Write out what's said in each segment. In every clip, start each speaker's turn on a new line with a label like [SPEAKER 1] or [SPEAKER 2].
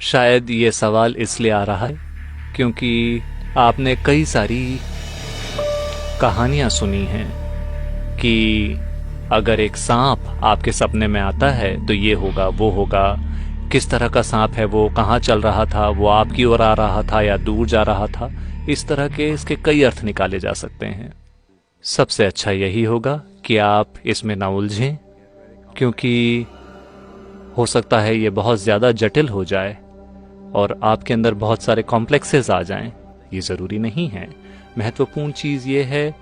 [SPEAKER 1] शायद ये सवाल इसलिए आ रहा है क्योंकि आपने कई सारी कहानियां सुनी हैं कि अगर एक सांप आपके सपने में आता है तो ये होगा वो होगा। किस तरह का सांप है वो, कहाँ चल रहा था, वो आपकी ओर आ रहा था या दूर जा रहा था, इस तरह के इसके कई अर्थ निकाले जा सकते हैं। सबसे अच्छा यही होगा कि आप इसमें ना उलझें, क्योंकि हो सकता है ये बहुत ज़्यादा जटिल हो जाए और आपके अंदर बहुत सारे कॉम्प्लेक्सेस आ जाएं। ये ज़रूरी नहीं है। महत्वपूर्ण चीज़ ये है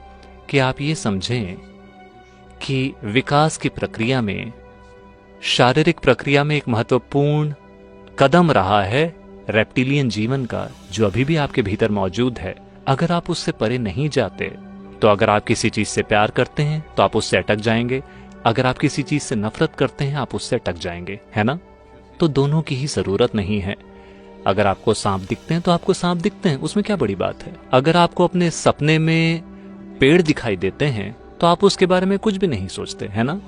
[SPEAKER 1] कि आप ये समझें कि विकास की प्रक्रिया में, शारीरिक प्रक्रिया में एक महत्वपूर्ण कदम रहा है रेप्टिलियन जीवन का, जो अभी भी आपके भीतर मौजूद है। अगर आप उससे परे नहीं जाते तो अगर आप किसी चीज़ से प्यार करते हैं तो आप उससे अटक जाएंगे, अगर आप किसी चीज़ से नफरत करते हैं आप उससे अटक जाएंगे, है ना? तो दोनों की ही ज़रूरत नहीं है। अगर आपको सांप दिखते हैं तो आपको सांप दिखते हैं, उसमें क्या बड़ी बात है। अगर आपको अपने सपने में पेड़ दिखाई देते हैं तो आप उसके बारे में कुछ भी नहीं सोचते, है ना?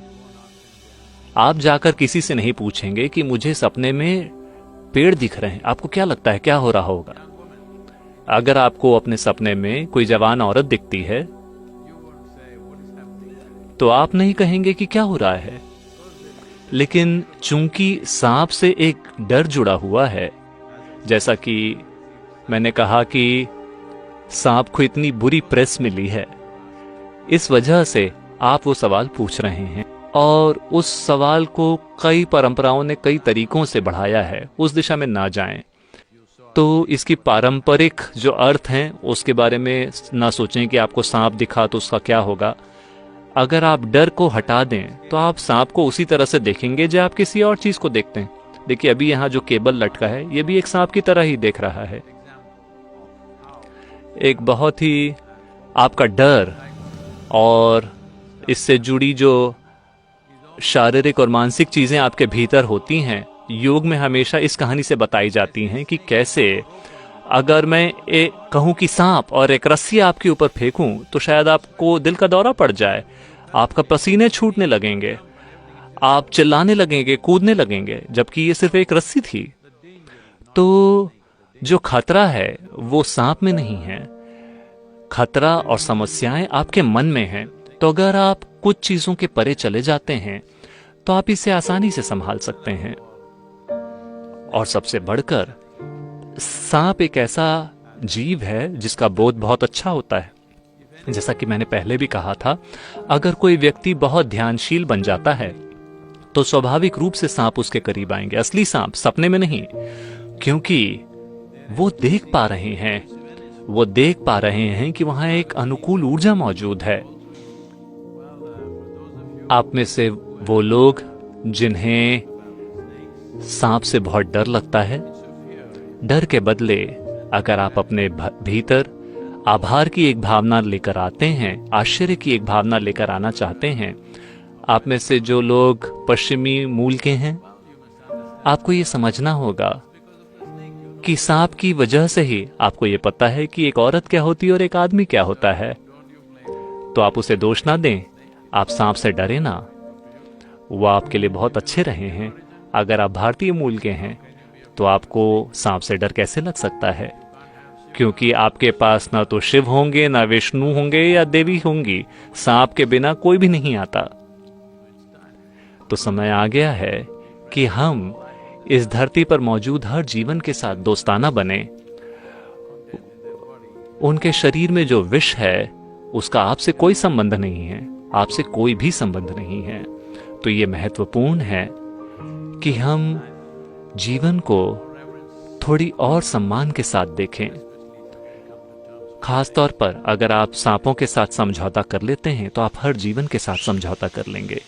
[SPEAKER 1] आप जाकर किसी से नहीं पूछेंगे कि मुझे सपने में पेड़ दिख रहे हैं, आपको क्या लगता है क्या हो रहा होगा? अगर आपको अपने सपने में कोई जवान औरत दिखती है तो आप नहीं कहेंगे कि क्या हो रहा है। लेकिन चूंकि सांप से एक डर जुड़ा हुआ है, जैसा कि मैंने कहा कि सांप को इतनी बुरी प्रेस मिली है, इस वजह से आप वो सवाल पूछ रहे हैं और उस सवाल को कई परंपराओं ने कई तरीकों से बढ़ाया है। उस दिशा में ना जाएं। तो इसकी पारंपरिक जो अर्थ हैं उसके बारे में ना सोचें कि आपको सांप दिखा तो उसका क्या होगा। अगर आप डर को हटा दें तो आप सांप को उसी तरह से देखेंगे जो आप किसी और चीज को देखते हैं। देखिए, अभी यहाँ जो केबल लटका है ये भी एक सांप की तरह ही देख रहा है। एक बहुत ही आपका डर और इससे जुड़ी जो शारीरिक और मानसिक चीजें आपके भीतर होती हैं, योग में हमेशा इस कहानी से बताई जाती हैं कि कैसे अगर मैं कहूं कि सांप और एक रस्सी आपके ऊपर फेंकूं तो शायद आपको दिल का दौरा पड़ जाए, आपका पसीने छूटने लगेंगे, आप चिल्लाने लगेंगे, कूदने लगेंगे, जबकि ये सिर्फ एक रस्सी थी। तो जो खतरा है वो सांप में नहीं है, खतरा और समस्याएं आपके मन में हैं। तो अगर आप कुछ चीजों के परे चले जाते हैं तो आप इसे आसानी से संभाल सकते हैं। और सबसे बढ़कर सांप एक ऐसा जीव है जिसका बोध बहुत अच्छा होता है। जैसा कि मैंने पहले भी कहा था, अगर कोई व्यक्ति बहुत ध्यानशील बन जाता है तो स्वाभाविक रूप से सांप उसके करीब आएंगे। असली सांप, सपने में नहीं, क्योंकि वो देख पा रहे हैं, वो देख पा रहे हैं कि वहां एक अनुकूल ऊर्जा मौजूद है। आप में से वो लोग जिन्हें सांप से बहुत डर लगता है, डर के बदले अगर आप अपने भीतर आभार की एक भावना लेकर आते हैं, आश्चर्य की एक भावना लेकर आना चाहते हैं, आप में से जो लोग पश्चिमी मूल के हैं, आपको ये समझना होगा कि सांप की वजह से ही आपको ये पता है कि एक औरत क्या होती है और एक आदमी क्या होता है। तो आप उसे दोष ना दें, आप सांप से डरे ना, वो आपके लिए बहुत अच्छे रहे हैं। अगर आप भारतीय मूल के हैं तो आपको सांप से डर कैसे लग सकता है? क्योंकि आपके पास ना तो शिव होंगे, ना विष्णु होंगे या देवी होंगी। सांप के बिना कोई भी नहीं आता। तो समय आ गया है कि हम इस धरती पर मौजूद हर जीवन के साथ दोस्ताना बने। उनके शरीर में जो विष है उसका आपसे कोई संबंध नहीं है, आपसे कोई भी संबंध नहीं है। तो ये महत्वपूर्ण है कि हम जीवन को थोड़ी और सम्मान के साथ देखें। खासतौर पर अगर आप सांपों के साथ समझौता कर लेते हैं तो आप हर जीवन के साथ समझौता कर लेंगे।